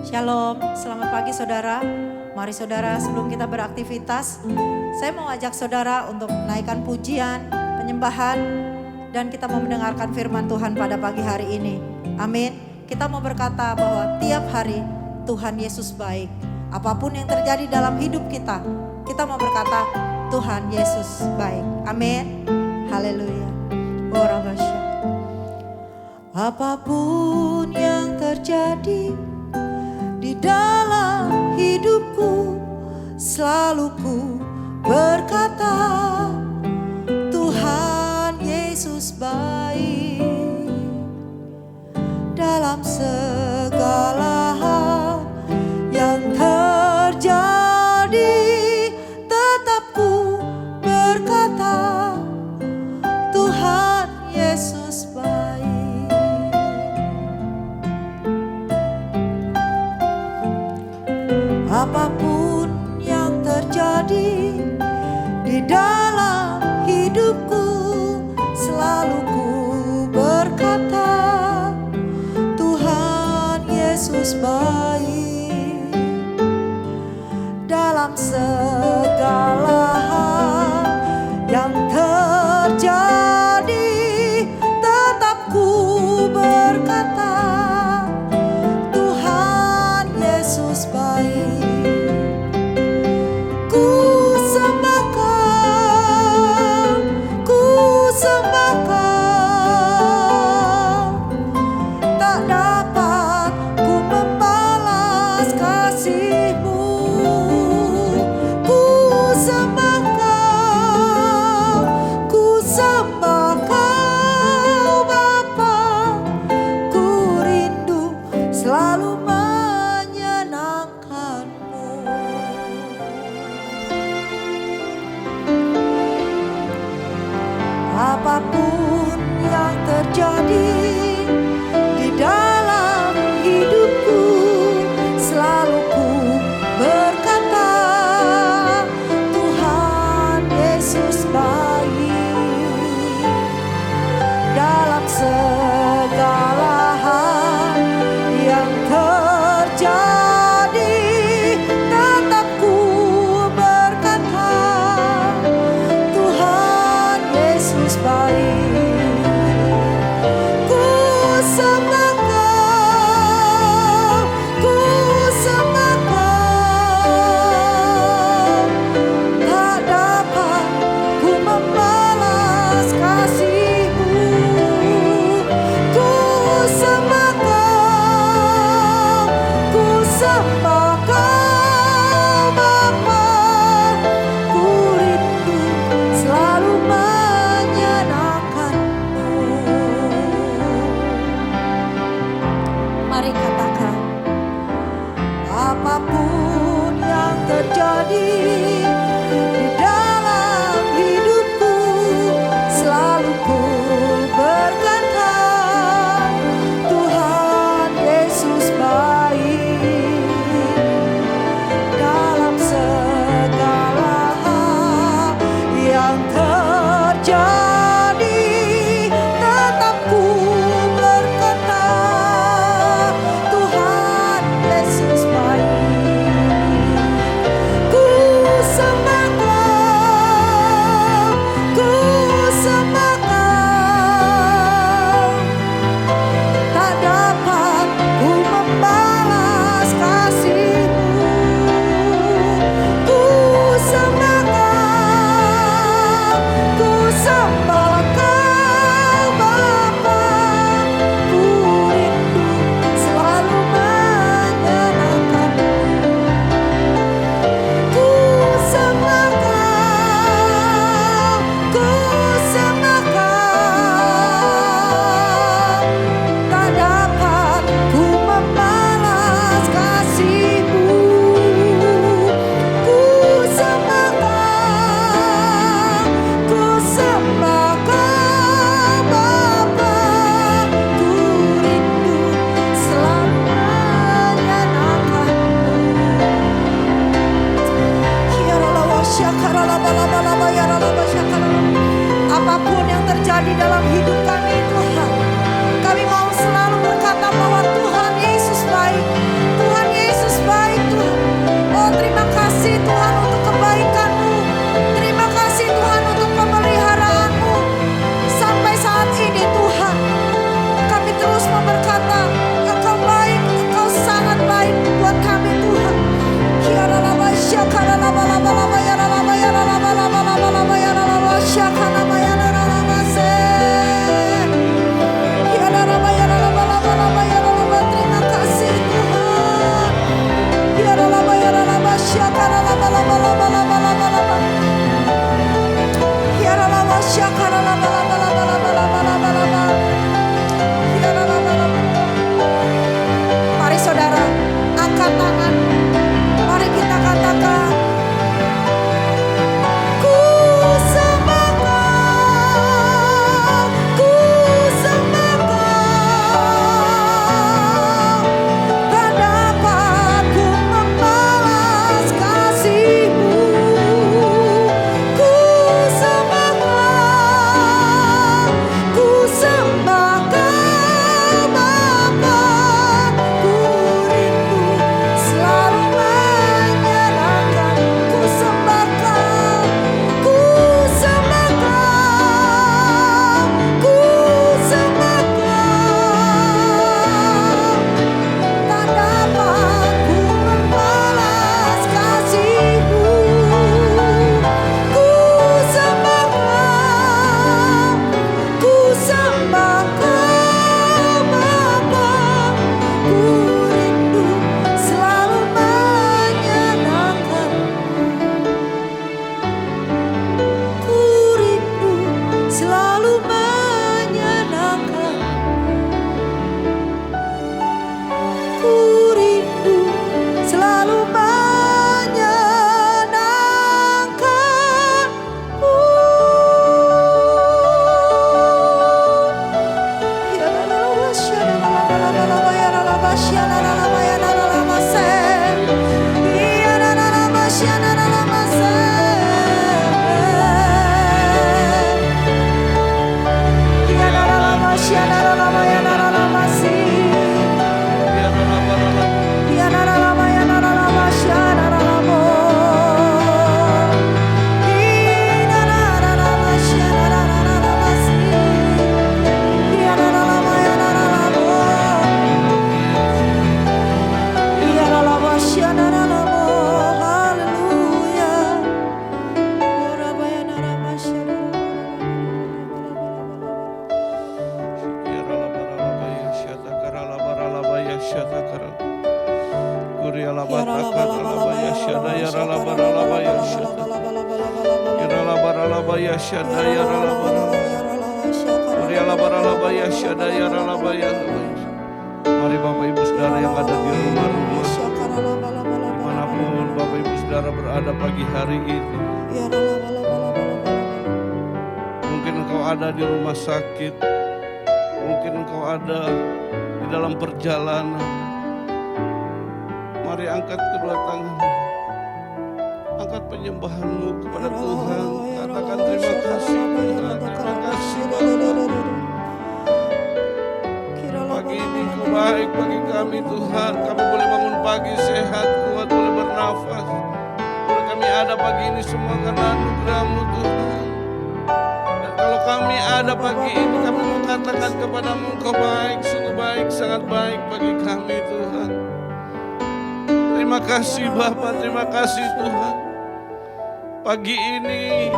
Shalom, selamat pagi saudara. Mari saudara, sebelum kita beraktivitas, saya mau ajak saudara untuk menaikkan pujian, penyembahan, dan kita mau mendengarkan firman Tuhan pada pagi hari ini. Amin. Kita mau berkata bahwa tiap hari Tuhan Yesus baik. Apapun yang terjadi dalam hidup kita mau berkata Tuhan Yesus baik. Amin. Haleluya. Apapun yang terjadi di dalam hidupku, selalu ku berkata Tuhan Yesus baik. Dalam segala hal yang terjadi, tetap ku berkata Tuhan Yesus baik. Apapun yang terjadi di dalam hidupku, selalu ku berkata Tuhan Yesus baik. Dalam segala hal yang terjadi, tetap ku berkata Tuhan Yesus baik. Apapun yang terjadi di dalam hidupku, selalu ku berkata Tuhan Yesus baik. Dalam segala hal yang terjadi, tetap ku berkata Tuhan Yesus baik. Ku sembah Kau, ku sembah Kau. Tak dapat ku membalas kasih-Mu. Ku sembah Kau, ku sembah Kau Bapa. Ku rindu selalu menyenangkan-Mu. Mari katakan, apapun yang terjadi di dalam hidupku, selalu ku berkata Tuhan Yesus baik. Dalam segala hal yang terjadi, tetap ku berkata Tuhan Yesus baik. Ku sembah Kau, ku sembah Kau. Tak dapat ku membalas kasih-Mu. Ku sembah Kau, ku sembah Kau Bapa. Ku rindu selalu menyenangkan-Mu. Ku sembah Kau, ku sembah Kau. Tak dapat ku membalas kasih-Mu. Ku sembah Kau, ku sembah Kau Bapa. Ku rindu selalu menyenangkan-Mu. Apapun yang terjadi dalam hidup kami Tuhan, kami mau selalu berkata bahwa Tuhan Yesus baik. Tuhan Yesus Maria labatakan alabaya syadaya ralabaralabaya syadaya ralabaralabaya syadaya ralabaralabaya Maria labaralabaya syadaya ralabaya. Mari Bapak Ibu Saudara yang ada di rumah-rumah, dimanapun Bapak Ibu Saudara berada pagi hari ini. Mungkin engkau ada di rumah sakit, mungkin engkau ada di dalam perjalanan. Mari angkat kedua tanganmu, angkat penyembahanmu kepada Tuhan. Katakan terima kasih Tuhan, terima kasih Bapa. Pagi ini Kau baik bagi kami Tuhan. Kami boleh bangun pagi sehat, kuat, boleh bernafas. Boleh kami ada pagi ini semua karena anugerah-Mu Tuhan. Dan kalau kami ada pagi ini, kami mau katakan kepadamu, Kau baik, sungguh baik, sangat baik bagi kami Tuhan. Terima kasih Bapa, terima kasih Tuhan. Pagi ini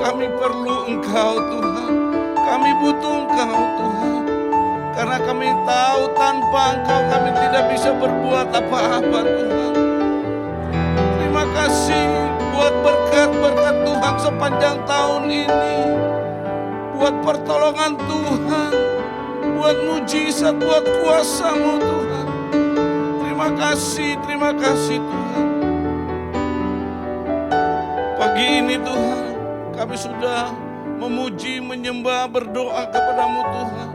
kami perlu Engkau Tuhan. Kami butuh Engkau Tuhan. Karena kami tahu tanpa Engkau kami tidak bisa berbuat apa-apa Tuhan. Terima kasih buat berkat-berkat Tuhan sepanjang tahun ini. Buat pertolongan Tuhan, buat mujizat, buat kuasa-Mu Tuhan. Terima kasih Tuhan. Pagi ini Tuhan, kami sudah memuji, menyembah, berdoa kepada-Mu Tuhan.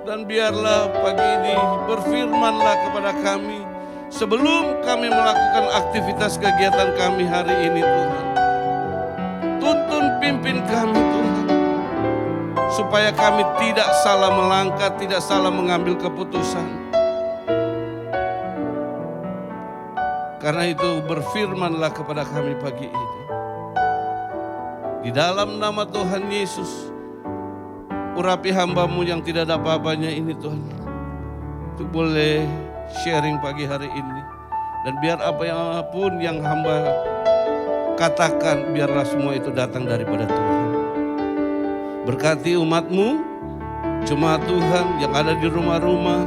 Dan biarlah pagi ini berfirmanlah kepada kami sebelum kami melakukan aktivitas kegiatan kami hari ini Tuhan. Tuntun pimpin kami Tuhan, supaya kami tidak salah melangkah, tidak salah mengambil keputusan. Karena itu berfirmanlah kepada kami pagi ini. Di dalam nama Tuhan Yesus, urapi hamba-Mu yang tidak ada apa-apanya ini Tuhan, untuk boleh sharing pagi hari ini. Dan biar apapun yang hamba katakan, biarlah semua itu datang daripada Tuhan. Berkati umat-Mu, jemaat Tuhan yang ada di rumah-rumah,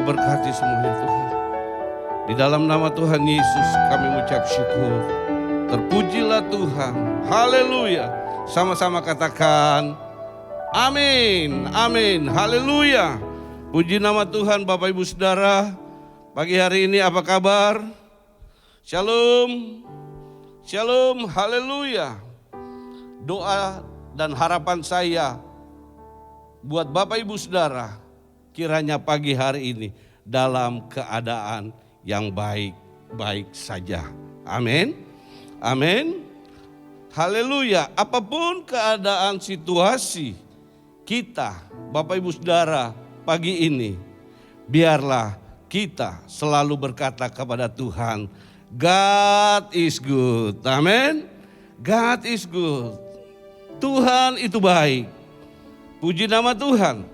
berkati semuanya Tuhan. Di dalam nama Tuhan Yesus kami mengucap syukur. Terpujilah Tuhan, haleluya. Sama-sama katakan amin, amin, haleluya. Puji nama Tuhan. Bapak Ibu Saudara, pagi hari ini apa kabar? Shalom, shalom, haleluya. Doa dan harapan saya buat Bapak Ibu Saudara, kiranya pagi hari ini dalam keadaan yang baik-baik saja. Amin, amin, haleluya. Apapun keadaan situasi kita, Bapak Ibu Saudara, pagi ini, biarlah kita selalu berkata kepada Tuhan, God is good. Amin. God is good. Tuhan itu baik. Puji nama Tuhan.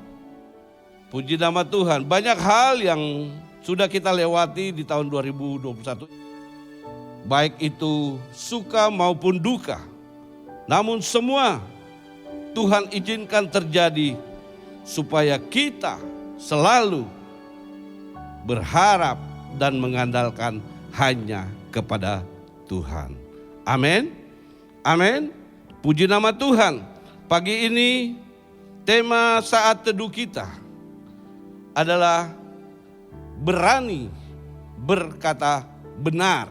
Puji nama Tuhan. Banyak hal yang sudah kita lewati di tahun 2021. Baik itu suka maupun duka. Namun semua Tuhan izinkan terjadi supaya kita selalu berharap dan mengandalkan hanya kepada Tuhan. Amin. Amin. Puji nama Tuhan. Pagi ini tema saat teduh kita adalah berani berkata benar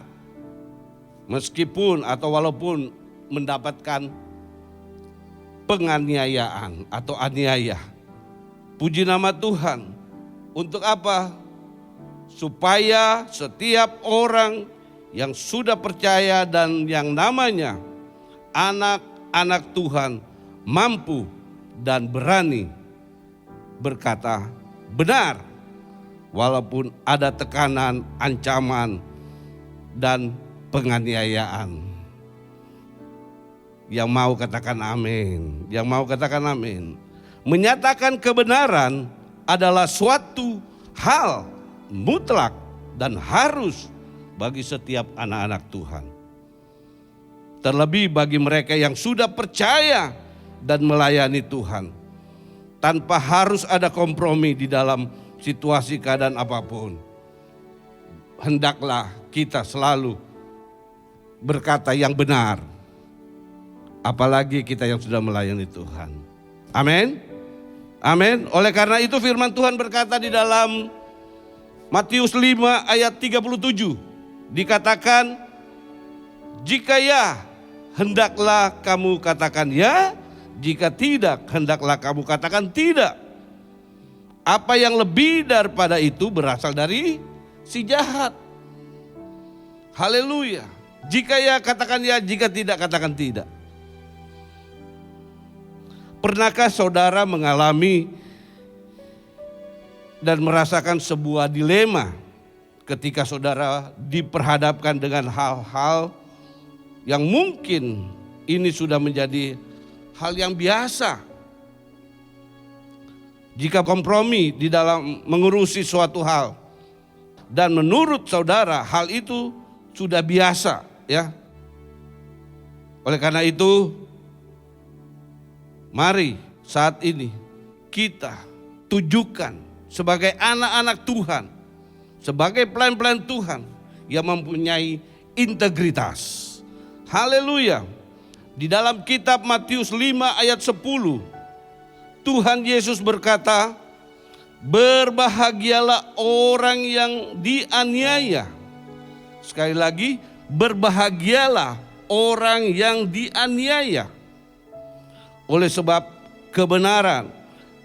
meskipun atau walaupun mendapatkan penganiayaan atau aniaya. Puji nama Tuhan. Untuk apa? Supaya setiap orang yang sudah percaya dan yang namanya anak-anak Tuhan mampu dan berani berkata benar. Walaupun ada tekanan, ancaman, dan penganiayaan. Yang mau katakan amin. Yang mau katakan amin. Menyatakan kebenaran adalah suatu hal mutlak dan harus bagi setiap anak-anak Tuhan. Terlebih bagi mereka yang sudah percaya dan melayani Tuhan. Tanpa harus ada kompromi di dalam situasi keadaan apapun, hendaklah kita selalu berkata yang benar. Apalagi kita yang sudah melayani Tuhan. Amin. Amin. Oleh karena itu firman Tuhan berkata di dalam Matius 5 ayat 37. Dikatakan, jika ya, hendaklah kamu katakan ya. Jika tidak, hendaklah kamu katakan tidak. Apa yang lebih daripada itu berasal dari si jahat. Haleluya. Jika ya, katakan ya. Jika tidak, katakan tidak. Pernahkah saudara mengalami dan merasakan sebuah dilema ketika saudara diperhadapkan dengan hal-hal yang mungkin ini sudah menjadi hal yang biasa? Jika kompromi di dalam mengurusi suatu hal dan menurut saudara hal itu sudah biasa, ya. Oleh karena itu, mari saat ini kita tujukan sebagai anak-anak Tuhan, sebagai pelayan-pelayan Tuhan yang mempunyai integritas. Haleluya. Di dalam kitab Matius 5 ayat 10, Tuhan Yesus berkata, berbahagialah orang yang dianiaya. Sekali lagi, berbahagialah orang yang dianiaya oleh sebab kebenaran,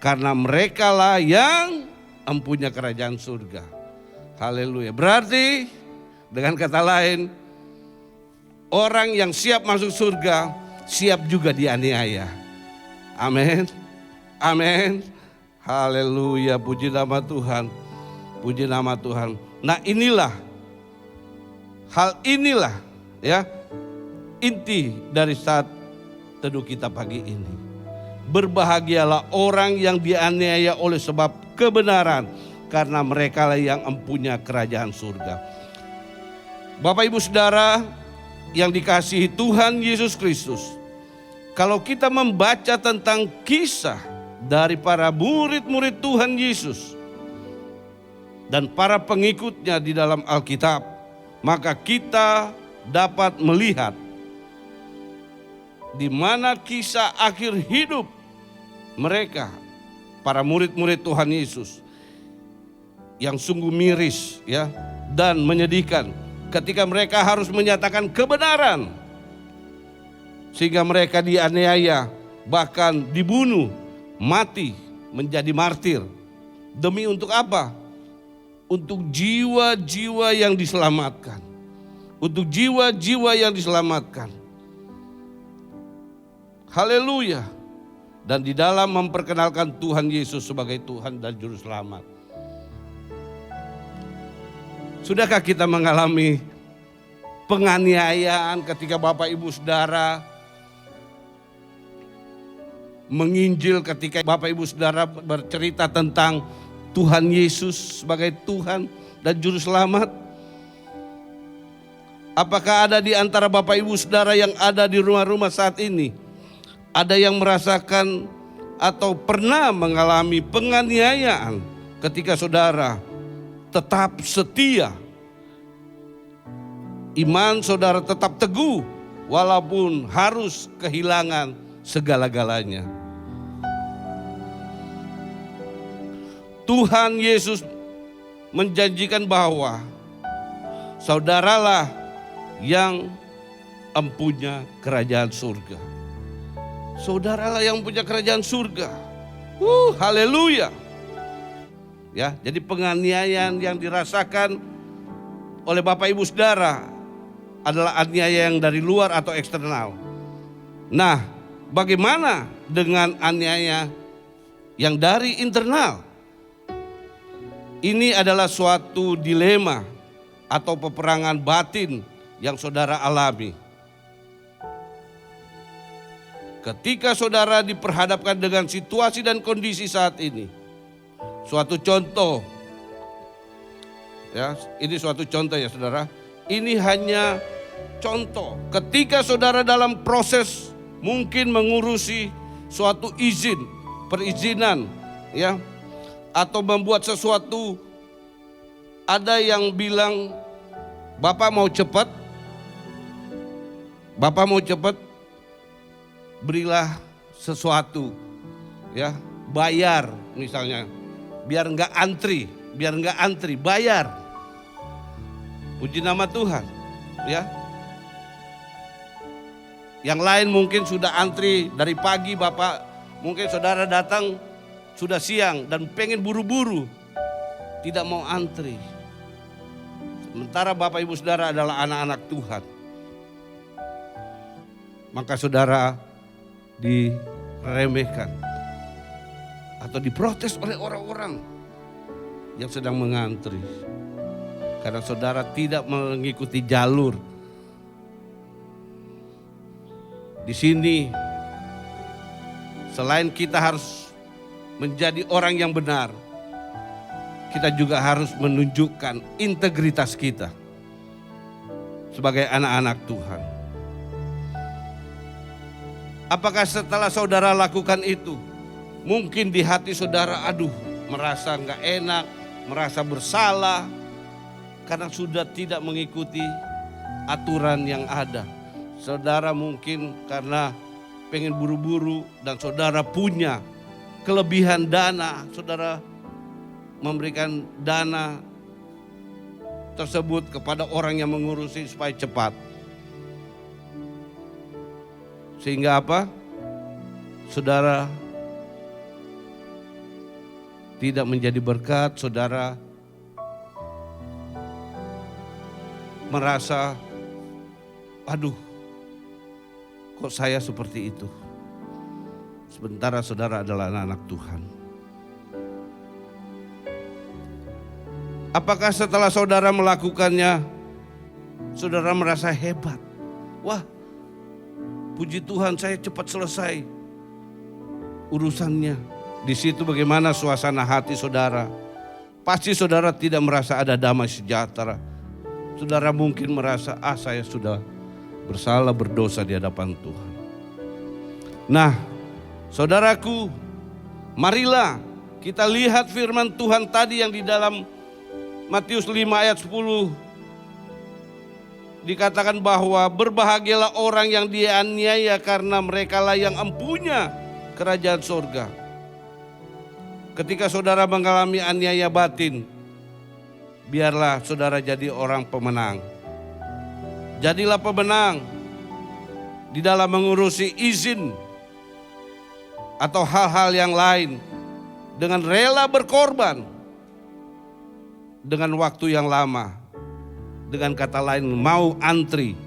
karena merekalah yang mempunyai kerajaan surga. Haleluya. Berarti dengan kata lain, orang yang siap masuk surga siap juga dianiaya. Amin. Amin. Haleluya. Puji nama Tuhan. Puji nama Tuhan. Nah, hal inilah ya inti dari saat teduh kita pagi ini. Berbahagialah orang yang dianiaya oleh sebab kebenaran, karena mereka lah yang mempunyai kerajaan surga. Bapak Ibu Saudara yang dikasihi Tuhan Yesus Kristus, kalau kita membaca tentang kisah dari para murid-murid Tuhan Yesus dan para pengikutnya di dalam Alkitab, maka kita dapat melihat di mana kisah akhir hidup mereka, para murid-murid Tuhan Yesus, yang sungguh miris ya dan menyedihkan ketika mereka harus menyatakan kebenaran, sehingga mereka dianiaya, bahkan dibunuh, mati, menjadi martir. Demi untuk apa? Untuk jiwa-jiwa yang diselamatkan. Untuk jiwa-jiwa yang diselamatkan. Haleluya. Dan di dalam memperkenalkan Tuhan Yesus sebagai Tuhan dan Juru Selamat. Sudahkah kita mengalami penganiayaan ketika Bapak Ibu Saudara menginjil, ketika Bapak Ibu Saudara bercerita tentang Tuhan Yesus sebagai Tuhan dan Juru Selamat? Apakah ada di antara Bapak Ibu Saudara yang ada di rumah-rumah saat ini, ada yang merasakan atau pernah mengalami penganiayaan ketika saudara tetap setia, iman saudara tetap teguh walaupun harus kehilangan segala-galanya? Tuhan Yesus menjanjikan bahwa saudaralah yang mempunyai kerajaan surga. Saudaralah yang punya kerajaan surga. Haleluya. Ya, jadi penganiayaan yang dirasakan oleh Bapak Ibu Saudara adalah aniaya yang dari luar atau eksternal. Nah, bagaimana dengan aniaya yang dari internal? Ini adalah suatu dilema atau peperangan batin yang saudara alami. Ketika saudara diperhadapkan dengan situasi dan kondisi saat ini. Suatu contoh, ya, ini suatu contoh ya saudara. Ini hanya contoh. Ketika saudara dalam proses mungkin mengurusi suatu izin, perizinan, ya, atau membuat sesuatu, ada yang bilang, Bapak mau cepat, berilah sesuatu, ya, bayar misalnya, biar nggak antri, bayar. Puji nama Tuhan, ya. Yang lain mungkin sudah antri dari pagi, Bapak, mungkin saudara datang sudah siang dan pengen buru-buru, tidak mau antri. Sementara Bapak Ibu Saudara adalah anak-anak Tuhan, maka saudara diremehkan atau diprotes oleh orang-orang yang sedang mengantri karena saudara tidak mengikuti jalur. Di sini selain kita harus menjadi orang yang benar, kita juga harus menunjukkan integritas kita sebagai anak-anak Tuhan. Apakah setelah saudara lakukan itu, mungkin di hati saudara, merasa nggak enak, merasa bersalah karena sudah tidak mengikuti aturan yang ada. Saudara mungkin karena pengen buru-buru dan saudara punya kelebihan dana, saudara memberikan dana tersebut kepada orang yang mengurusi supaya cepat. Sehingga apa? Saudara tidak menjadi berkat, saudara merasa, kok saya seperti itu? Sementara saudara adalah anak-anak Tuhan. Apakah setelah saudara melakukannya, saudara merasa hebat? Wah, puji Tuhan, saya cepat selesai urusannya. Di situ bagaimana suasana hati saudara? Pasti saudara tidak merasa ada damai sejahtera. Saudara mungkin merasa, saya sudah bersalah, berdosa di hadapan Tuhan. Nah, saudaraku, marilah kita lihat firman Tuhan tadi yang di dalam Matius 5 ayat 10. Dikatakan bahwa berbahagialah orang yang dianiaya karena merekalah yang empunya kerajaan surga. Ketika saudara mengalami aniaya batin, biarlah saudara jadi orang pemenang. Jadilah pemenang di dalam mengurusi izin atau hal-hal yang lain dengan rela berkorban dengan waktu yang lama. Dengan kata lain, mau antri,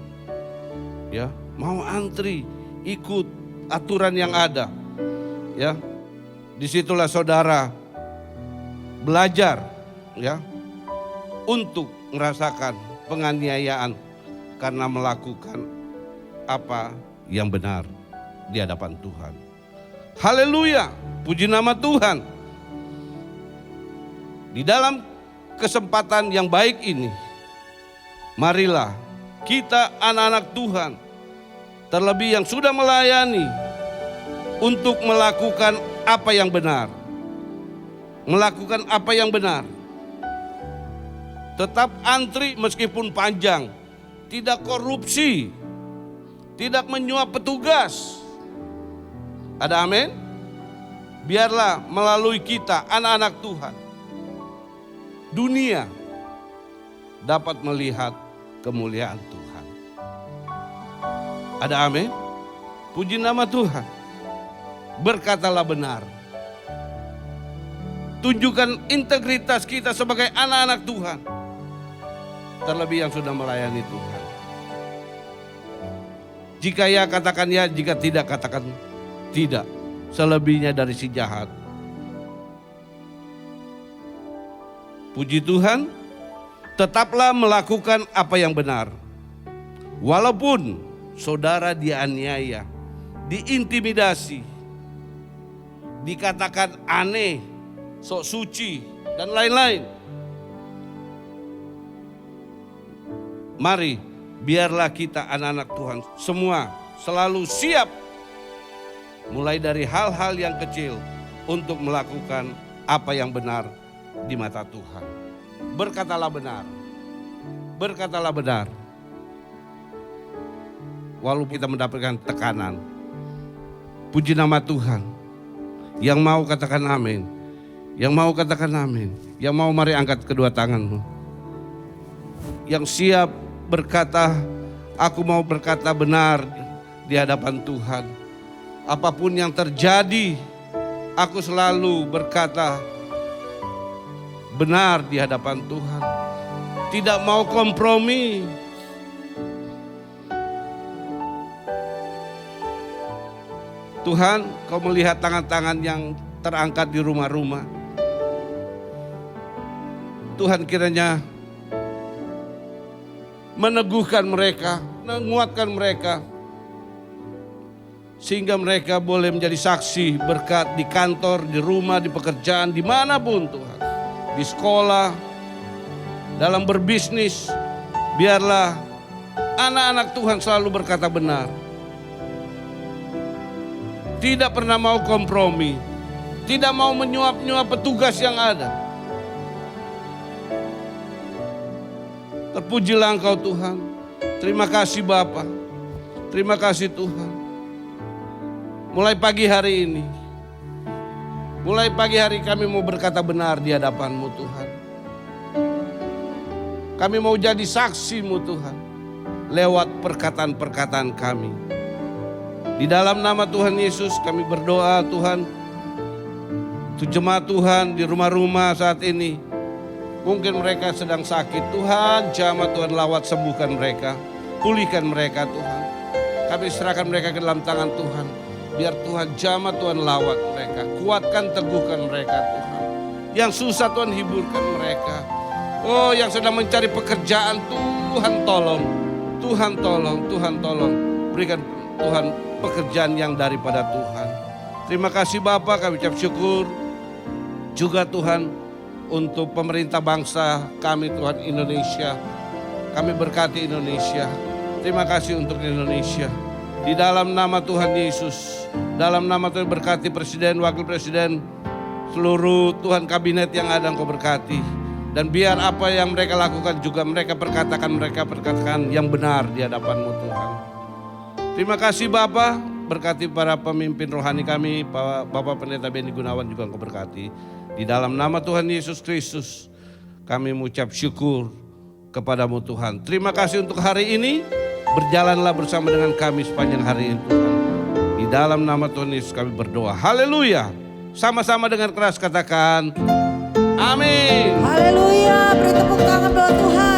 ya, mau antri, ikut aturan yang ada, ya. Disitulah saudara belajar, ya, untuk merasakan penganiayaan karena melakukan apa yang benar di hadapan Tuhan. Haleluya, puji nama Tuhan. Di dalam kesempatan yang baik ini, marilah kita anak-anak Tuhan, terlebih yang sudah melayani, untuk melakukan apa yang benar. Melakukan apa yang benar. Tetap antri meskipun panjang. Tidak korupsi. Tidak menyuap petugas. Ada amin? Biarlah melalui kita anak-anak Tuhan, dunia dapat melihat kemuliaan Tuhan. Ada amin? Puji nama Tuhan. Berkatalah benar. Tunjukkan integritas kita sebagai anak-anak Tuhan. Terlebih yang sudah melayani Tuhan. Jika ya katakan ya, jika tidak katakan tidak. Selebihnya dari si jahat. Puji Tuhan, tetaplah melakukan apa yang benar. Walaupun saudara dianiaya, diintimidasi, dikatakan aneh, sok suci, dan lain-lain. Mari, biarlah kita anak-anak Tuhan semua selalu siap, mulai dari hal-hal yang kecil untuk melakukan apa yang benar di mata Tuhan. Berkatalah benar. Berkatalah benar. Walaupun kita mendapatkan tekanan. Puji nama Tuhan. Yang mau katakan amin. Yang mau katakan amin. Yang mau mari angkat kedua tanganmu. Yang siap berkata, aku mau berkata benar di hadapan Tuhan. Apapun yang terjadi, aku selalu berkata benar di hadapan Tuhan. Tidak mau kompromi. Tuhan, kau melihat tangan-tangan yang terangkat di rumah-rumah. Tuhan kiranya meneguhkan mereka, menguatkan mereka. Sehingga mereka boleh menjadi saksi berkat di kantor, di rumah, di pekerjaan, dimanapun Tuhan. Di sekolah, dalam berbisnis, biarlah anak-anak Tuhan selalu berkata benar. Tidak pernah mau kompromi, tidak mau menyuap-nyuap petugas yang ada. Terpujilah Engkau Tuhan. Terima kasih Bapa. Terima kasih Tuhan. Mulai pagi hari ini, mulai pagi hari kami mau berkata benar di hadapan-Mu Tuhan. Kami mau jadi saksi-Mu Tuhan, lewat perkataan-perkataan kami. Di dalam nama Tuhan Yesus kami berdoa Tuhan, untuk jemaat Tuhan di rumah-rumah saat ini. Mungkin mereka sedang sakit, Tuhan jamah Tuhan lawat sembuhkan mereka, pulihkan mereka Tuhan. Kami serahkan mereka ke dalam tangan Tuhan. Biar Tuhan jamah Tuhan lawat mereka, kuatkan teguhkan mereka Tuhan. Yang susah Tuhan hiburkan mereka. Oh yang sedang mencari pekerjaan Tuhan tolong, Tuhan tolong, Tuhan tolong. Berikan Tuhan pekerjaan yang daripada Tuhan. Terima kasih Bapa, kami ucap syukur. Juga Tuhan untuk pemerintah bangsa kami Tuhan Indonesia. Kami berkati Indonesia. Terima kasih untuk Indonesia. Di dalam nama Tuhan Yesus, dalam nama Tuhan berkati Presiden, Wakil Presiden, seluruh Tuhan kabinet yang ada Engkau berkati. Dan biar apa yang mereka lakukan juga mereka perkatakan yang benar di hadapan-Mu Tuhan. Terima kasih Bapa, berkati para pemimpin rohani kami, Bapak Pendeta Benny Gunawan juga Engkau berkati. Di dalam nama Tuhan Yesus Kristus, kami mengucap syukur kepadamu Tuhan. Terima kasih untuk hari ini, berjalanlah bersama dengan kami sepanjang hari ini Tuhan. Di dalam nama Tuhan Yesus kami berdoa. Haleluya. Sama-sama dengan keras katakan, amin. Haleluya, beri tepuk tangan buat Tuhan.